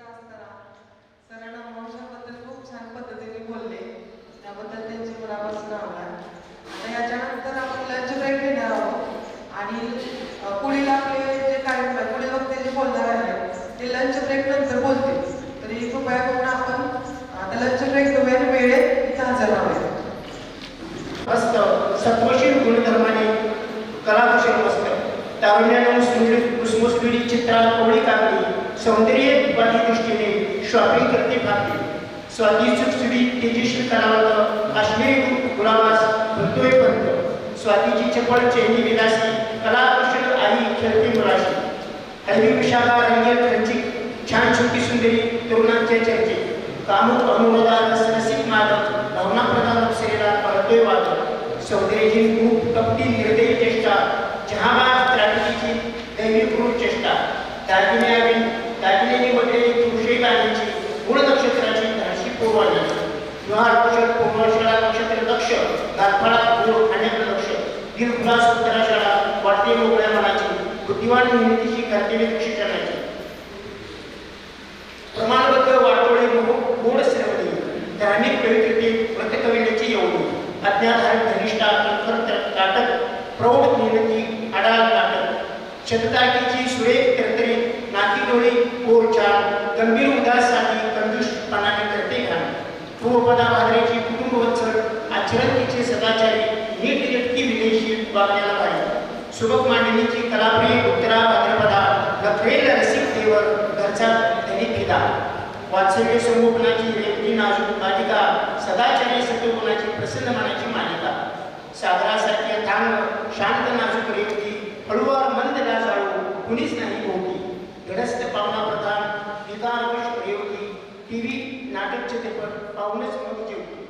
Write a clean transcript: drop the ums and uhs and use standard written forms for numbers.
असताना सरांना वंशाबद्दल खूप छान पद्धतीने बोलले, त्याबद्दल त्यांचे मनापासून आभार. आता याच्यानंतर आपण लंच ब्रेक घेणार आहोत आणि पुढील आपले जे कार्यक्रम आहे, पुढील वक्ते जे बोलणार आहे ते लंच ब्रेक नंतर बोलतील. तरी कृपया करून आपण आता लंच ब्रेक घेऊया, वेळेत इथं हजर राहूया. मस्त सत्वशील गुणधर्माने कलाकुशल मस्त तारुण्यानं मुसमुसलेली चित्रात कोळी काढली, सौंदर्य उपाधी दृष्टीने शॉपिंग करते भागली. स्वाती सुटसुडी तेजस्वी कलावंत अश्लील गुलाबास भरतोय पंत. स्वातीची चपळ चेहरी विलासी कलाकुशल आई खेळते मुलाशी. हळवी विशाखा रंगेल खर्चिक छान छोटी सुंदरी तरुणांचे चर्चे. कामुक अनुरोधा रसरसिक मादक भावना प्रधान अप्सरेला पळतोय वादक. सौंदर्याची खूप कपटी निर्दयी चेष्टा जहाबाज त्राटकीची दैवी क्रूर चेष्टा. दागिने निवडलेली पुरुषे गाण्याची मूळ नक्षत्राची धाडशी पोरवाण्याची. विहार कुशल पूर्वशाळा नक्षत्र दक्ष गारफळात गोड खाण्याकडे लक्ष. दिलखुलास उत्तराशाळा वाटते मोकळ्या मनाची बुद्धिवान निर्मितीची कर्तव्य शिक्षणाची. प्रमाणबद्ध वाटोळी गोड श्रवणी धार्मिक पवित्रते व्रतकविण्याची येवणी. अज्ञाधारक धनिष्ठा ताटक प्रौढ मेहनती अडाल नाटक. शततारखेची सुरेख तरतरी नाती डोळे कोर छान. गंभीर उदास साधी कंजूषपणाने करते घाण. पूर्वपदा भादरेची कुटुंब वत्सल आचरण तिचे सदाचारी नीट निटकी विदेशी वागण्याला पाहिजे. सुबक मांडणीची कलाप्रिय उत्तरा भाद्रपदा लफरेल रसिक देवर घरचा धनी फिदा. वात्सल्य संगोपनाची रेवती नाजूक बालिका सदाचारी सत्वगुणाची प्रसन्न मनाची मालिका. सागरासारखी अथांग शांत नाजूक रेवती हळूवार मंद लाजाळू कुणीच नाही भोवती. धडस्त पावना प्रधान विकारवश रेवती टीव्ही नाटक चित्रपट पाहूनच मग जेवती.